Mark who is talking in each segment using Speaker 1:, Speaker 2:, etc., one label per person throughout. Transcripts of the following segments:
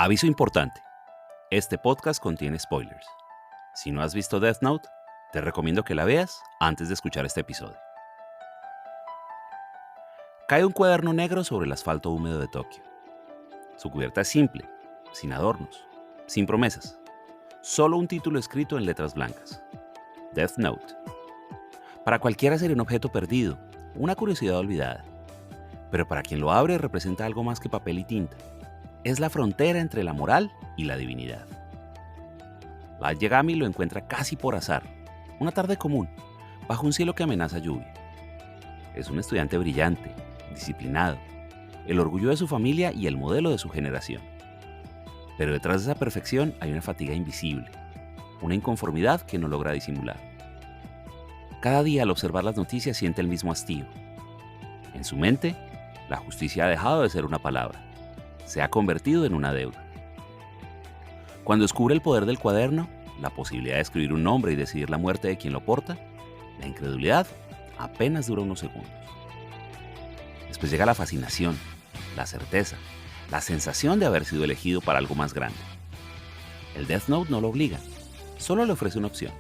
Speaker 1: Aviso importante. Este podcast contiene spoilers. Si no has visto Death Note, te recomiendo que la veas antes de escuchar este episodio. Cae un cuaderno negro sobre el asfalto húmedo de Tokio. Su cubierta es simple, sin adornos, sin promesas. Solo un título escrito en letras blancas. Death Note. Para cualquiera sería un objeto perdido, una curiosidad olvidada. Pero para quien lo abre representa algo más que papel y tinta. Es la frontera entre la moral y la divinidad. Light Yagami lo encuentra casi por azar, una tarde común, bajo un cielo que amenaza lluvia. Es un estudiante brillante, disciplinado, el orgullo de su familia y el modelo de su generación. Pero detrás de esa perfección hay una fatiga invisible, una inconformidad que no logra disimular. Cada día al observar las noticias siente el mismo hastío. En su mente, la justicia ha dejado de ser una palabra. Se ha convertido en una deuda. Cuando descubre el poder del cuaderno, la posibilidad de escribir un nombre y decidir la muerte de quien lo porta, la incredulidad apenas dura unos segundos. Después llega la fascinación, la certeza, la sensación de haber sido elegido para algo más grande. El Death Note no lo obliga, solo le ofrece una opción.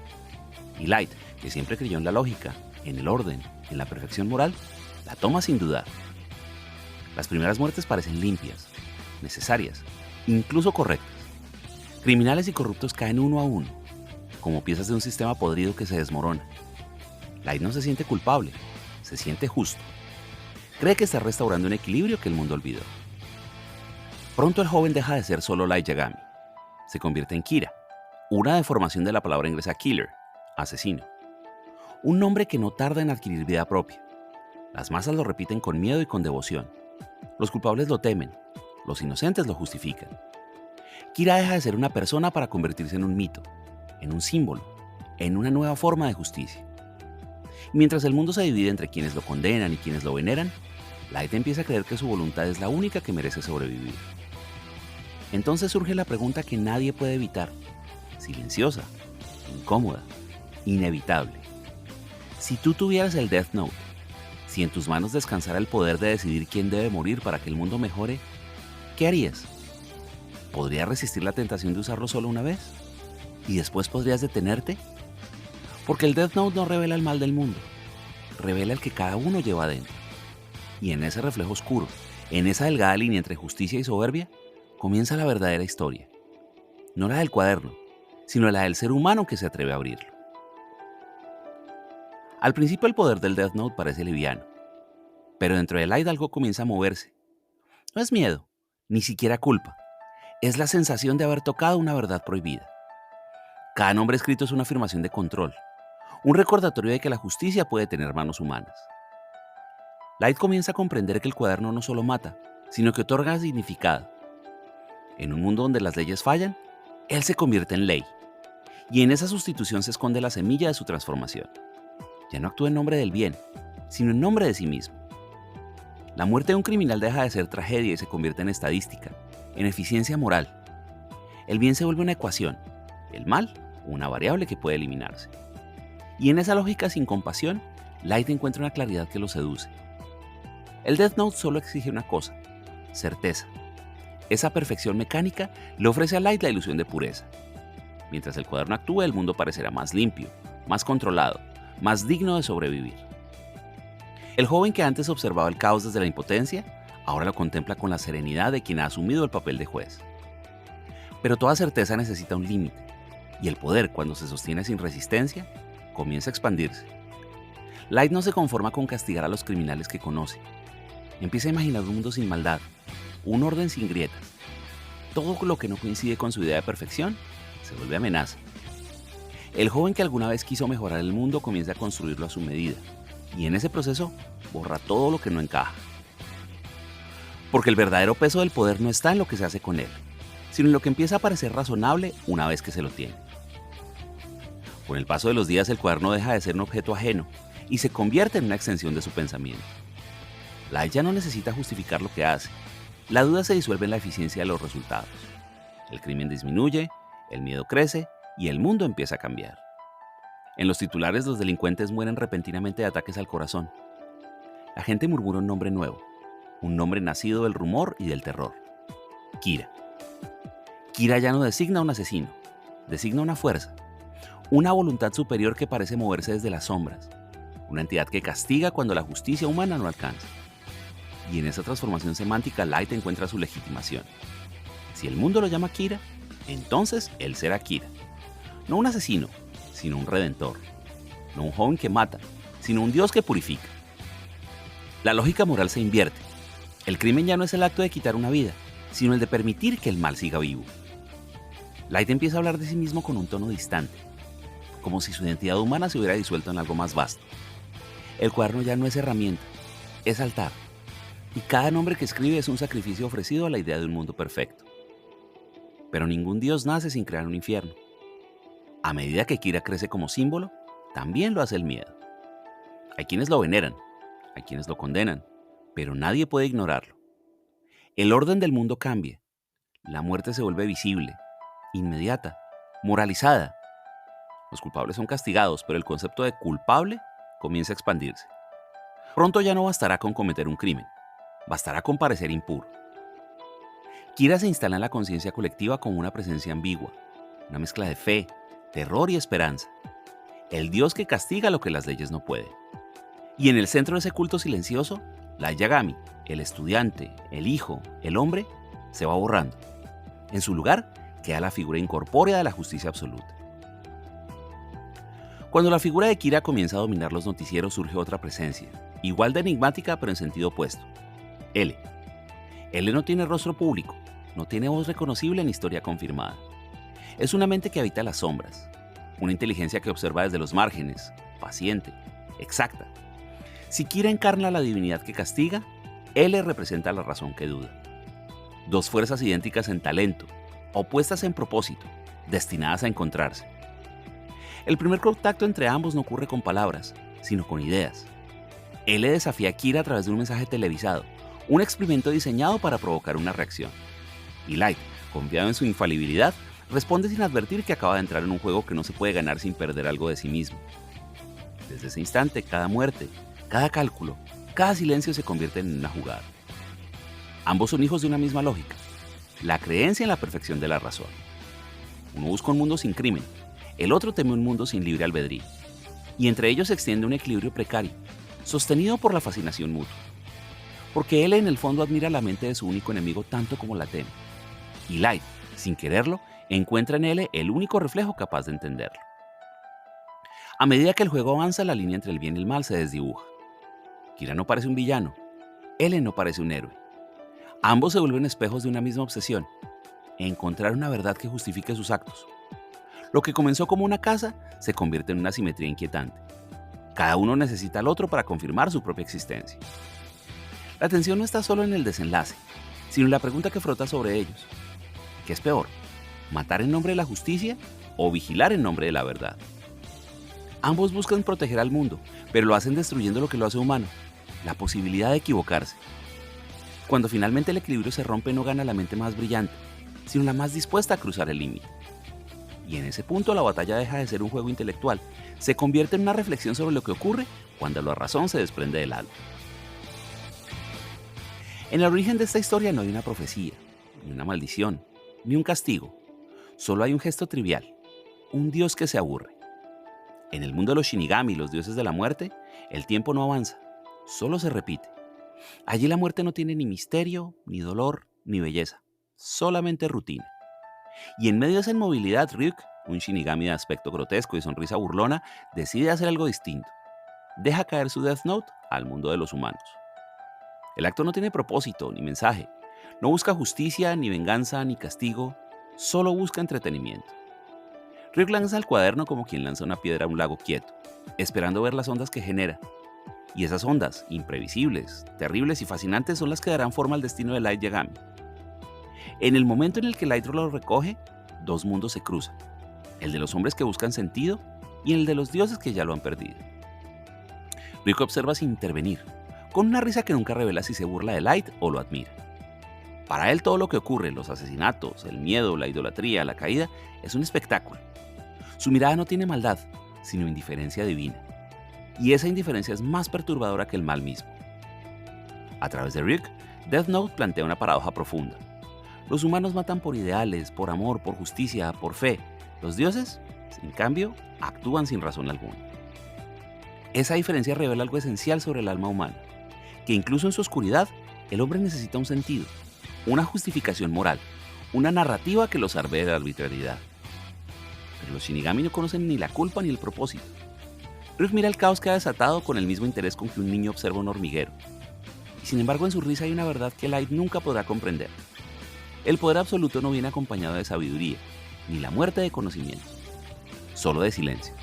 Speaker 1: Y Light, que siempre creyó en la lógica, en el orden, en la perfección moral, la toma sin dudar. Las primeras muertes parecen limpias, necesarias, incluso correctas. Criminales y corruptos caen uno a uno, como piezas de un sistema podrido que se desmorona. Light no se siente culpable, se siente justo. Cree que está restaurando un equilibrio que el mundo olvidó. Pronto el joven deja de ser solo Light Yagami. Se convierte en Kira, una deformación de la palabra inglesa killer, asesino. Un nombre que no tarda en adquirir vida propia. Las masas lo repiten con miedo y con devoción. Los culpables lo temen, los inocentes lo justifican. Kira deja de ser una persona para convertirse en un mito, en un símbolo, en una nueva forma de justicia. Mientras el mundo se divide entre quienes lo condenan y quienes lo veneran, Light empieza a creer que su voluntad es la única que merece sobrevivir. Entonces surge la pregunta que nadie puede evitar, silenciosa, incómoda, inevitable. Si tú tuvieras el Death Note, si en tus manos descansara el poder de decidir quién debe morir para que el mundo mejore, ¿qué harías? ¿Podrías resistir la tentación de usarlo solo una vez? ¿Y después podrías detenerte? Porque el Death Note no revela el mal del mundo, revela el que cada uno lleva adentro. Y en ese reflejo oscuro, en esa delgada línea entre justicia y soberbia, comienza la verdadera historia. No la del cuaderno, sino la del ser humano que se atreve a abrirlo. Al principio el poder del Death Note parece liviano, pero dentro de Light algo comienza a moverse. No es miedo, ni siquiera culpa. Es la sensación de haber tocado una verdad prohibida. Cada nombre escrito es una afirmación de control, un recordatorio de que la justicia puede tener manos humanas. Light comienza a comprender que el cuaderno no solo mata, sino que otorga significado. En un mundo donde las leyes fallan, él se convierte en ley. Y en esa sustitución se esconde la semilla de su transformación. Ya no actúa en nombre del bien, sino en nombre de sí mismo. La muerte de un criminal deja de ser tragedia y se convierte en estadística, en eficiencia moral. El bien se vuelve una ecuación, el mal una variable que puede eliminarse. Y en esa lógica sin compasión, Light encuentra una claridad que lo seduce. El Death Note solo exige una cosa, certeza. Esa perfección mecánica le ofrece a Light la ilusión de pureza. Mientras el cuaderno actúe, el mundo parecerá más limpio, más controlado, más digno de sobrevivir. El joven que antes observaba el caos desde la impotencia, ahora lo contempla con la serenidad de quien ha asumido el papel de juez. Pero toda certeza necesita un límite, y el poder, cuando se sostiene sin resistencia, comienza a expandirse. Light no se conforma con castigar a los criminales que conoce. Empieza a imaginar un mundo sin maldad, un orden sin grietas. Todo lo que no coincide con su idea de perfección se vuelve amenaza. El joven que alguna vez quiso mejorar el mundo comienza a construirlo a su medida, y en ese proceso borra todo lo que no encaja. Porque el verdadero peso del poder no está en lo que se hace con él, sino en lo que empieza a parecer razonable una vez que se lo tiene. Con el paso de los días el cuaderno deja de ser un objeto ajeno y se convierte en una extensión de su pensamiento. Light ya no necesita justificar lo que hace. La duda se disuelve en la eficiencia de los resultados. El crimen disminuye, el miedo crece y el mundo empieza a cambiar. En los titulares los delincuentes mueren repentinamente de ataques al corazón. La gente murmura un nombre nuevo, un nombre nacido del rumor y del terror. Kira. Kira ya no designa un asesino, designa una fuerza, una voluntad superior que parece moverse desde las sombras, una entidad que castiga cuando la justicia humana no alcanza. Y en esa transformación semántica, Light encuentra su legitimación. Si el mundo lo llama Kira, entonces él será Kira. No un asesino, sino un redentor. No un joven que mata, sino un Dios que purifica. La lógica moral se invierte. El crimen ya no es el acto de quitar una vida, sino el de permitir que el mal siga vivo. Light empieza a hablar de sí mismo con un tono distante, como si su identidad humana se hubiera disuelto en algo más vasto. El cuaderno ya no es herramienta, es altar. Y cada nombre que escribe es un sacrificio ofrecido a la idea de un mundo perfecto. Pero ningún Dios nace sin crear un infierno. A medida que Kira crece como símbolo, también lo hace el miedo. Hay quienes lo veneran, hay quienes lo condenan, pero nadie puede ignorarlo. El orden del mundo cambia. La muerte se vuelve visible, inmediata, moralizada. Los culpables son castigados, pero el concepto de culpable comienza a expandirse. Pronto ya no bastará con cometer un crimen, bastará con parecer impuro. Kira se instala en la conciencia colectiva como una presencia ambigua, una mezcla de fe, terror y esperanza. El Dios que castiga lo que las leyes no pueden. Y en el centro de ese culto silencioso, Light Yagami, el estudiante, el hijo, el hombre, se va borrando. En su lugar queda la figura incorpórea de la justicia absoluta. Cuando la figura de Kira comienza a dominar los noticieros, surge otra presencia, igual de enigmática pero en sentido opuesto. L. L no tiene rostro público, no tiene voz reconocible ni historia confirmada. Es una mente que habita las sombras, una inteligencia que observa desde los márgenes, paciente, exacta. Si Kira encarna la divinidad que castiga, L representa la razón que duda. Dos fuerzas idénticas en talento, opuestas en propósito, destinadas a encontrarse. El primer contacto entre ambos no ocurre con palabras, sino con ideas. L desafía a Kira a través de un mensaje televisado, un experimento diseñado para provocar una reacción. Y Light, confiado en su infalibilidad, responde sin advertir que acaba de entrar en un juego que no se puede ganar sin perder algo de sí mismo. Desde ese instante, cada muerte, cada cálculo, cada silencio se convierte en una jugada. Ambos son hijos de una misma lógica, la creencia en la perfección de la razón. Uno busca un mundo sin crimen, el otro teme un mundo sin libre albedrío. Y entre ellos se extiende un equilibrio precario, sostenido por la fascinación mutua. Porque él en el fondo admira la mente de su único enemigo tanto como la teme. Y Light, sin quererlo, encuentra en él el único reflejo capaz de entenderlo. A medida que el juego avanza, la línea entre el bien y el mal se desdibuja. Kira no parece un villano, L no parece un héroe. Ambos se vuelven espejos de una misma obsesión, encontrar una verdad que justifique sus actos. Lo que comenzó como una caza se convierte en una simetría inquietante. Cada uno necesita al otro para confirmar su propia existencia. La tensión no está solo en el desenlace, sino en la pregunta que frota sobre ellos. ¿Qué es peor? ¿Matar en nombre de la justicia o vigilar en nombre de la verdad? Ambos buscan proteger al mundo, pero lo hacen destruyendo lo que lo hace humano, la posibilidad de equivocarse. Cuando finalmente el equilibrio se rompe, no gana la mente más brillante, sino la más dispuesta a cruzar el límite. Y en ese punto la batalla deja de ser un juego intelectual, se convierte en una reflexión sobre lo que ocurre cuando la razón se desprende del alma. En el origen de esta historia no hay una profecía, ni una maldición, ni un castigo. Solo hay un gesto trivial, un dios que se aburre. En el mundo de los Shinigami, los dioses de la muerte, el tiempo no avanza, solo se repite. Allí la muerte no tiene ni misterio, ni dolor, ni belleza, solamente rutina. Y en medio de esa inmovilidad, Ryuk, un Shinigami de aspecto grotesco y sonrisa burlona, decide hacer algo distinto. Deja caer su Death Note al mundo de los humanos. El acto no tiene propósito ni mensaje. No busca justicia, ni venganza, ni castigo. Solo busca entretenimiento. Ryuk lanza el cuaderno como quien lanza una piedra a un lago quieto, esperando ver las ondas que genera. Y esas ondas, imprevisibles, terribles y fascinantes, son las que darán forma al destino de Light Yagami. En el momento en el que Light lo recoge, dos mundos se cruzan. El de los hombres que buscan sentido y el de los dioses que ya lo han perdido. Ryuk observa sin intervenir, con una risa que nunca revela si se burla de Light o lo admira. Para él todo lo que ocurre, los asesinatos, el miedo, la idolatría, la caída, es un espectáculo. Su mirada no tiene maldad, sino indiferencia divina. Y esa indiferencia es más perturbadora que el mal mismo. A través de Ryuk, Death Note plantea una paradoja profunda. Los humanos matan por ideales, por amor, por justicia, por fe. Los dioses, en cambio, actúan sin razón alguna. Esa diferencia revela algo esencial sobre el alma humana, que incluso en su oscuridad, el hombre necesita un sentido, una justificación moral, una narrativa que lo salve de la arbitrariedad. Pero los Shinigami no conocen ni la culpa ni el propósito. Ryuk mira el caos que ha desatado con el mismo interés con que un niño observa un hormiguero. Y sin embargo, en su risa hay una verdad que Light nunca podrá comprender. El poder absoluto no viene acompañado de sabiduría, ni la muerte de conocimiento, solo de silencio.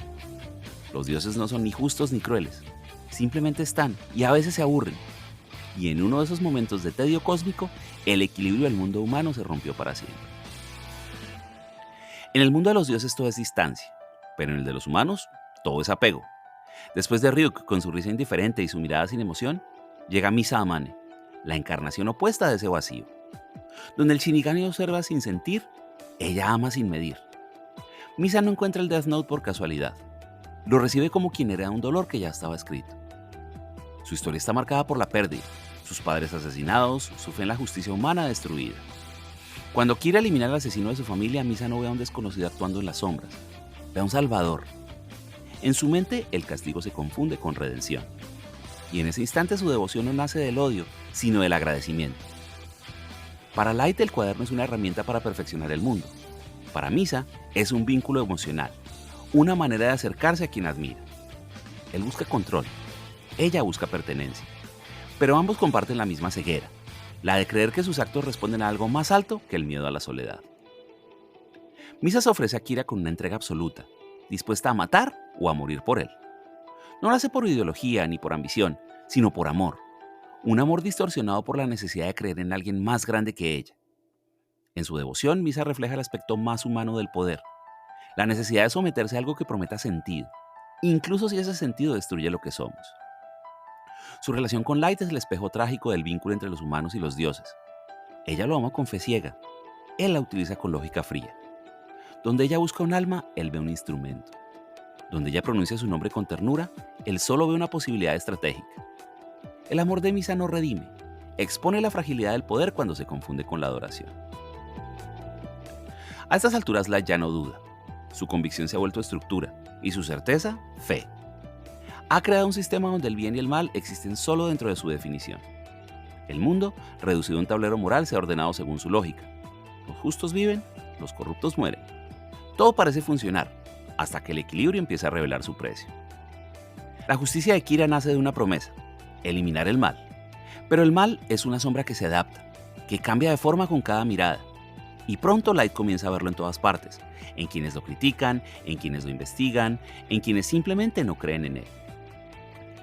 Speaker 1: Los dioses no son ni justos ni crueles, simplemente están y a veces se aburren. Y en uno de esos momentos de tedio cósmico, el equilibrio del mundo humano se rompió para siempre. En el mundo de los dioses todo es distancia, pero en el de los humanos todo es apego. Después de Ryuk, con su risa indiferente y su mirada sin emoción, llega Misa Amane, la encarnación opuesta de ese vacío. Donde el Shinigami observa sin sentir, ella ama sin medir. Misa no encuentra el Death Note por casualidad. Lo recibe como quien hereda un dolor que ya estaba escrito. Su historia está marcada por la pérdida, sus padres asesinados, su fe en la justicia humana destruida. Cuando quiere eliminar al asesino de su familia, Misa no ve a un desconocido actuando en las sombras, ve a un salvador. En su mente, el castigo se confunde con redención. Y en ese instante su devoción no nace del odio, sino del agradecimiento. Para Light, el cuaderno es una herramienta para perfeccionar el mundo. Para Misa, es un vínculo emocional, una manera de acercarse a quien admira. Él busca control, ella busca pertenencia. Pero ambos comparten la misma ceguera, la de creer que sus actos responden a algo más alto que el miedo a la soledad. Misa se ofrece a Kira con una entrega absoluta, dispuesta a matar o a morir por él. No lo hace por ideología ni por ambición, sino por amor. Un amor distorsionado por la necesidad de creer en alguien más grande que ella. En su devoción, Misa refleja el aspecto más humano del poder, la necesidad de someterse a algo que prometa sentido, incluso si ese sentido destruye lo que somos. Su relación con Light es el espejo trágico del vínculo entre los humanos y los dioses. Ella lo ama con fe ciega, él la utiliza con lógica fría. Donde ella busca un alma, él ve un instrumento. Donde ella pronuncia su nombre con ternura, él solo ve una posibilidad estratégica. El amor de Misa no redime, expone la fragilidad del poder cuando se confunde con la adoración. A estas alturas Light ya no duda. Su convicción se ha vuelto estructura y su certeza, fe. Ha creado un sistema donde el bien y el mal existen solo dentro de su definición. El mundo, reducido a un tablero moral, se ha ordenado según su lógica. Los justos viven, los corruptos mueren. Todo parece funcionar, hasta que el equilibrio empieza a revelar su precio. La justicia de Kira nace de una promesa: eliminar el mal. Pero el mal es una sombra que se adapta, que cambia de forma con cada mirada. Y pronto Light comienza a verlo en todas partes, en quienes lo critican, en quienes lo investigan, en quienes simplemente no creen en él.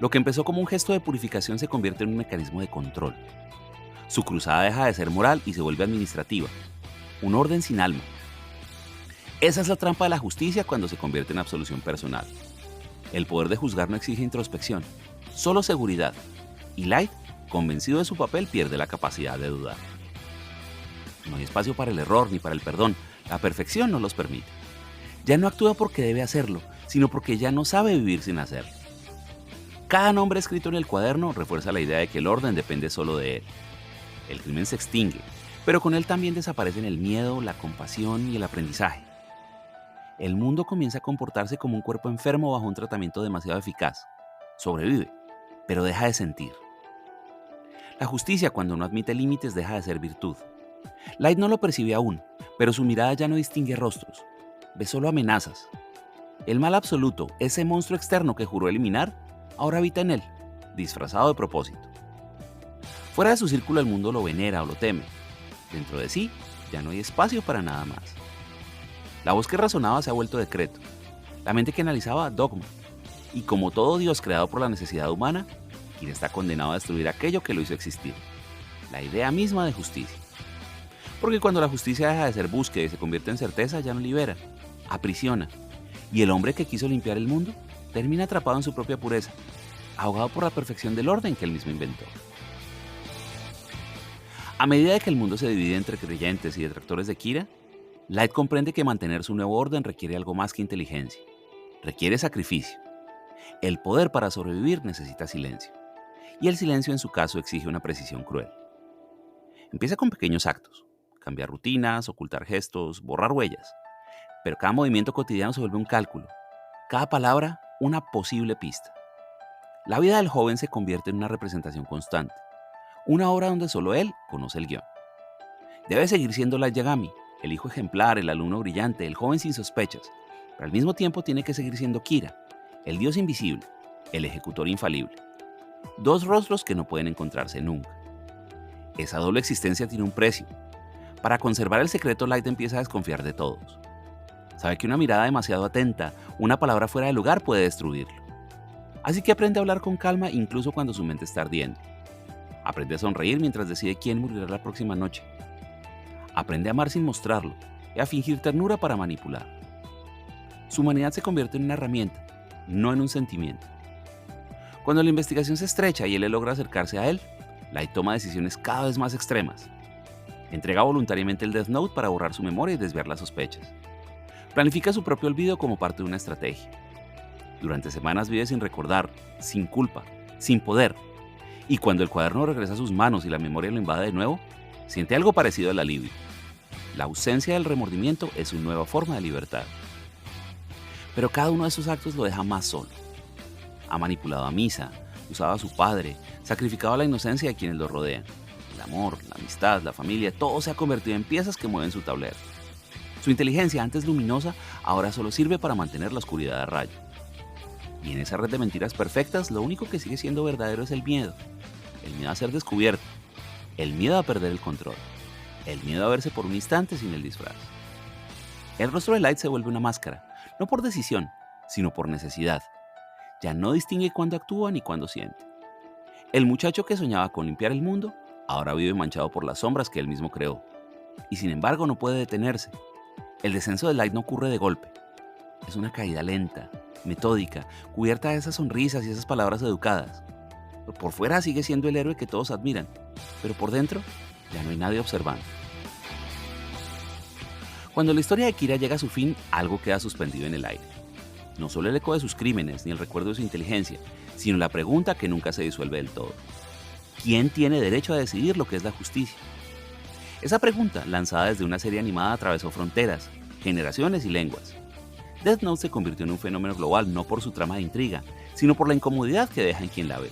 Speaker 1: Lo que empezó como un gesto de purificación se convierte en un mecanismo de control. Su cruzada deja de ser moral y se vuelve administrativa, un orden sin alma. Esa es la trampa de la justicia cuando se convierte en absolución personal. El poder de juzgar no exige introspección, solo seguridad, y Light, convencido de su papel, pierde la capacidad de dudar. No hay espacio para el error ni para el perdón, la perfección no los permite. Ya no actúa porque debe hacerlo, sino porque ya no sabe vivir sin hacerlo. Cada nombre escrito en el cuaderno refuerza la idea de que el orden depende solo de él. El crimen se extingue, pero con él también desaparecen el miedo, la compasión y el aprendizaje. El mundo comienza a comportarse como un cuerpo enfermo bajo un tratamiento demasiado eficaz. Sobrevive, pero deja de sentir. La justicia, cuando no admite límites, deja de ser virtud. Light no lo percibe aún, pero su mirada ya no distingue rostros. Ve solo amenazas. El mal absoluto, ese monstruo externo que juró eliminar, ahora habita en él, disfrazado de propósito. Fuera de su círculo el mundo lo venera o lo teme. Dentro de sí ya no hay espacio para nada más. La voz que razonaba se ha vuelto decreto. La mente que analizaba, dogma. Y como todo Dios creado por la necesidad humana, quien está condenado a destruir aquello que lo hizo existir. La idea misma de justicia. Porque cuando la justicia deja de ser búsqueda y se convierte en certeza, ya no libera, aprisiona. Y el hombre que quiso limpiar el mundo termina atrapado en su propia pureza, ahogado por la perfección del orden que él mismo inventó. A medida de que el mundo se divide entre creyentes y detractores de Kira, Light comprende que mantener su nuevo orden requiere algo más que inteligencia. Requiere sacrificio. El poder para sobrevivir necesita silencio. Y el silencio en su caso exige una precisión cruel. Empieza con pequeños actos. cambiar rutinas, ocultar gestos, borrar huellas. Pero cada movimiento cotidiano se vuelve un cálculo, cada palabra una posible pista. La vida del joven se convierte en una representación constante, una obra donde solo él conoce el guión. Debe seguir siendo Light Yagami, el hijo ejemplar, el alumno brillante, el joven sin sospechas, pero al mismo tiempo tiene que seguir siendo Kira, el dios invisible, el ejecutor infalible. Dos rostros que no pueden encontrarse nunca. Esa doble existencia tiene un precio. Para conservar el secreto, Light empieza a desconfiar de todos. Sabe que una mirada demasiado atenta, una palabra fuera de lugar puede destruirlo. Así que aprende a hablar con calma incluso cuando su mente está ardiendo. Aprende a sonreír mientras decide quién morirá la próxima noche. Aprende a amar sin mostrarlo y a fingir ternura para manipular. Su humanidad se convierte en una herramienta, no en un sentimiento. Cuando la investigación se estrecha y él logra acercarse a él, Light toma decisiones cada vez más extremas. Entrega voluntariamente el Death Note para borrar su memoria y desviar las sospechas. Planifica su propio olvido como parte de una estrategia. Durante semanas vive sin recordar, sin culpa, sin poder. Y cuando el cuaderno regresa a sus manos y la memoria lo invade de nuevo, siente algo parecido al alivio. La ausencia del remordimiento es su nueva forma de libertad. Pero cada uno de esos actos lo deja más solo. Ha manipulado a Misa, usado a su padre, sacrificado a la inocencia de quienes lo rodean. El amor, la amistad, la familia, todo se ha convertido en piezas que mueven su tablero. Su inteligencia, antes luminosa, ahora solo sirve para mantener la oscuridad a raya. Y en esa red de mentiras perfectas, lo único que sigue siendo verdadero es el miedo a ser descubierto, el miedo a perder el control, el miedo a verse por un instante sin el disfraz. El rostro de Light se vuelve una máscara, no por decisión, sino por necesidad. Ya no distingue cuándo actúa ni cuándo siente. El muchacho que soñaba con limpiar el mundo, ahora vive manchado por las sombras que él mismo creó. Y sin embargo no puede detenerse. El descenso de Light no ocurre de golpe. Es una caída lenta, metódica, cubierta de esas sonrisas y esas palabras educadas. Por fuera sigue siendo el héroe que todos admiran, pero por dentro ya no hay nadie observando. Cuando la historia de Kira llega a su fin, algo queda suspendido en el aire. No solo el eco de sus crímenes ni el recuerdo de su inteligencia, sino la pregunta que nunca se disuelve del todo. ¿Quién tiene derecho a decidir lo que es la justicia? Esa pregunta, lanzada desde una serie animada, atravesó fronteras, generaciones y lenguas. Death Note se convirtió en un fenómeno global no por su trama de intriga, sino por la incomodidad que deja en quien la ve.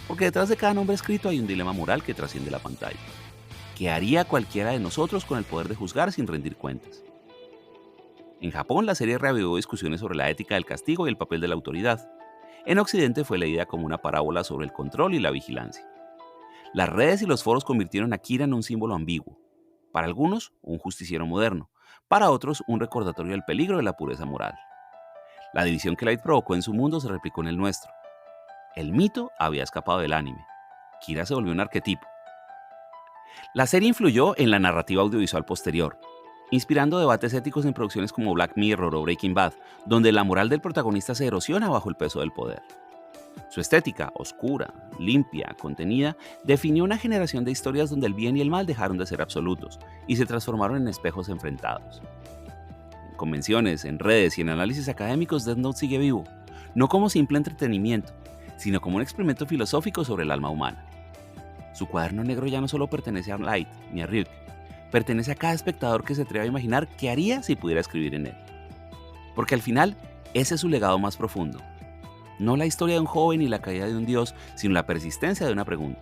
Speaker 1: Porque detrás de cada nombre escrito hay un dilema moral que trasciende la pantalla. ¿Qué haría cualquiera de nosotros con el poder de juzgar sin rendir cuentas? En Japón, la serie reavivó discusiones sobre la ética del castigo y el papel de la autoridad. En Occidente fue leída como una parábola sobre el control y la vigilancia. Las redes y los foros convirtieron a Kira en un símbolo ambiguo. Para algunos, un justiciero moderno. Para otros, un recordatorio del peligro de la pureza moral. La división que Light provocó en su mundo se replicó en el nuestro. El mito había escapado del anime. Kira se volvió un arquetipo. La serie influyó en la narrativa audiovisual posterior, inspirando debates éticos en producciones como Black Mirror o Breaking Bad, donde la moral del protagonista se erosiona bajo el peso del poder. Su estética, oscura, limpia, contenida, definió una generación de historias donde el bien y el mal dejaron de ser absolutos y se transformaron en espejos enfrentados. En convenciones, en redes y en análisis académicos, Death Note sigue vivo, no como simple entretenimiento, sino como un experimento filosófico sobre el alma humana. Su cuaderno negro ya no solo pertenece a Light ni a Ryuk, pertenece a cada espectador que se atreve a imaginar qué haría si pudiera escribir en él. Porque al final, ese es su legado más profundo. No la historia de un joven y la caída de un dios, sino la persistencia de una pregunta.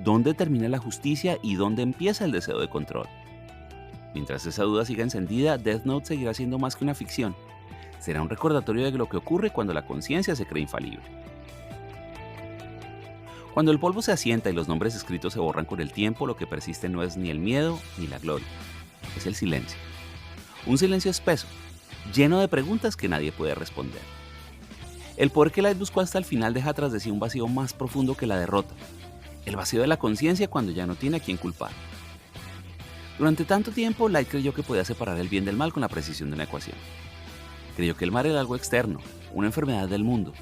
Speaker 1: ¿Dónde termina la justicia y dónde empieza el deseo de control? Mientras esa duda siga encendida, Death Note seguirá siendo más que una ficción. Será un recordatorio de lo que ocurre cuando la conciencia se cree infalible. Cuando el polvo se asienta y los nombres escritos se borran con el tiempo, lo que persiste no es ni el miedo ni la gloria, es el silencio. Un silencio espeso, lleno de preguntas que nadie puede responder. El poder que Light buscó hasta el final deja tras de sí un vacío más profundo que la derrota, el vacío de la conciencia cuando ya no tiene a quién culpar. Durante tanto tiempo, Light creyó que podía separar el bien del mal con la precisión de una ecuación. Creyó que el mal era algo externo, una enfermedad del mundo.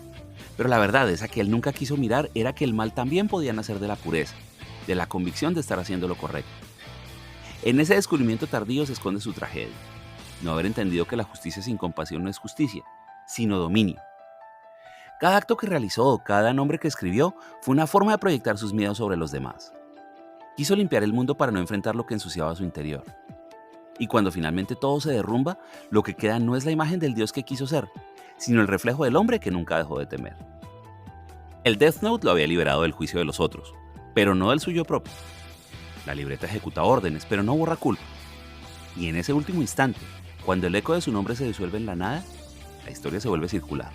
Speaker 1: Pero la verdad, esa que él nunca quiso mirar, era que el mal también podía nacer de la pureza, de la convicción de estar haciendo lo correcto. En ese descubrimiento tardío se esconde su tragedia, no haber entendido que la justicia sin compasión no es justicia, sino dominio. Cada acto que realizó, cada nombre que escribió, fue una forma de proyectar sus miedos sobre los demás. Quiso limpiar el mundo para no enfrentar lo que ensuciaba su interior. Y cuando finalmente todo se derrumba, lo que queda no es la imagen del Dios que quiso ser, sino el reflejo del hombre que nunca dejó de temer. El Death Note lo había liberado del juicio de los otros, pero no del suyo propio. La libreta ejecuta órdenes, pero no borra culpa. Y en ese último instante, cuando el eco de su nombre se disuelve en la nada, la historia se vuelve circular.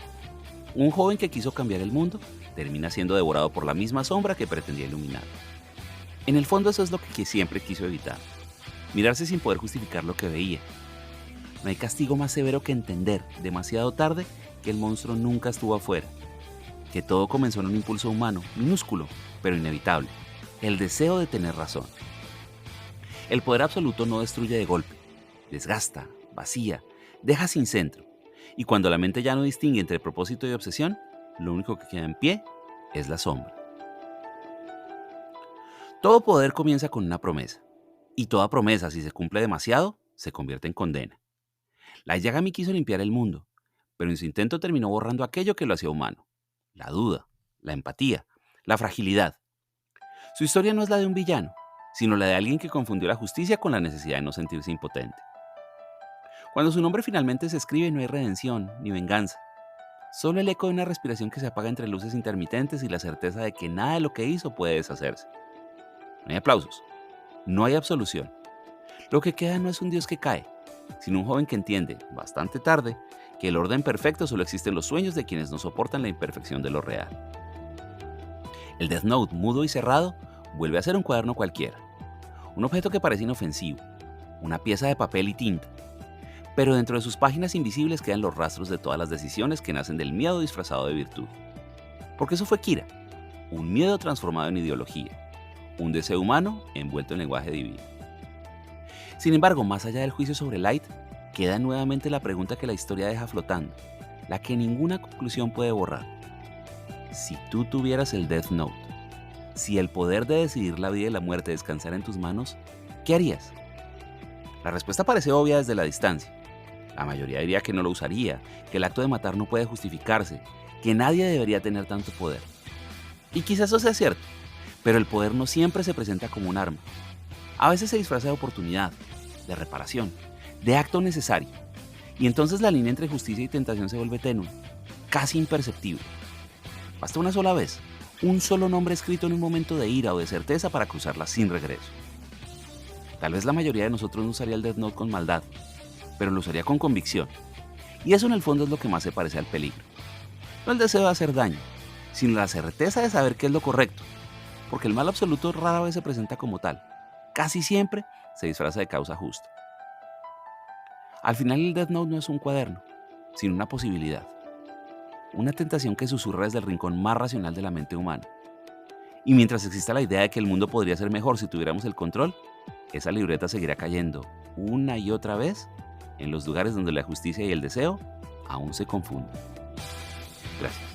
Speaker 1: Un joven que quiso cambiar el mundo termina siendo devorado por la misma sombra que pretendía iluminar. En el fondo eso es lo que siempre quiso evitar. Mirarse sin poder justificar lo que veía. No hay castigo más severo que entender, demasiado tarde, que el monstruo nunca estuvo afuera. Que todo comenzó en un impulso humano, minúsculo, pero inevitable. El deseo de tener razón. El poder absoluto no destruye de golpe. Desgasta, vacía, deja sin centro. Y cuando la mente ya no distingue entre propósito y obsesión, lo único que queda en pie es la sombra. Todo poder comienza con una promesa. Y toda promesa, si se cumple demasiado, se convierte en condena. Light Yagami quiso limpiar el mundo, pero en su intento terminó borrando aquello que lo hacía humano. La duda, la empatía, la fragilidad. Su historia no es la de un villano, sino la de alguien que confundió la justicia con la necesidad de no sentirse impotente. Cuando su nombre finalmente se escribe no hay redención ni venganza. Solo el eco de una respiración que se apaga entre luces intermitentes y la certeza de que nada de lo que hizo puede deshacerse. No hay aplausos, no hay absolución. Lo que queda no es un Dios que cae, sino un joven que entiende, bastante tarde, que el orden perfecto solo existe en los sueños de quienes no soportan la imperfección de lo real. El Death Note, mudo y cerrado, vuelve a ser un cuaderno cualquiera. Un objeto que parece inofensivo, una pieza de papel y tinta. Pero dentro de sus páginas invisibles quedan los rastros de todas las decisiones que nacen del miedo disfrazado de virtud. Porque eso fue Kira, un miedo transformado en ideología, un deseo humano envuelto en lenguaje divino. Sin embargo, más allá del juicio sobre Light, queda nuevamente la pregunta que la historia deja flotando, la que ninguna conclusión puede borrar. Si tú tuvieras el Death Note, si el poder de decidir la vida y la muerte descansara en tus manos, ¿qué harías? La respuesta parece obvia desde la distancia. La mayoría diría que no lo usaría, que el acto de matar no puede justificarse, que nadie debería tener tanto poder. Y quizás eso sea cierto, pero el poder no siempre se presenta como un arma. A veces se disfraza de oportunidad, de reparación, de acto necesario. Y entonces la línea entre justicia y tentación se vuelve tenue, casi imperceptible. Basta una sola vez, un solo nombre escrito en un momento de ira o de certeza para cruzarla sin regreso. Tal vez la mayoría de nosotros no usaría el Death Note con maldad, pero lo usaría con convicción. Y eso en el fondo es lo que más se parece al peligro. No el deseo de hacer daño, sino la certeza de saber qué es lo correcto, porque el mal absoluto rara vez se presenta como tal. Casi siempre se disfraza de causa justa. Al final el Death Note no es un cuaderno, sino una posibilidad. Una tentación que susurra desde el rincón más racional de la mente humana. Y mientras exista la idea de que el mundo podría ser mejor si tuviéramos el control, esa libreta seguirá cayendo una y otra vez en los lugares donde la justicia y el deseo aún se confunden. Gracias.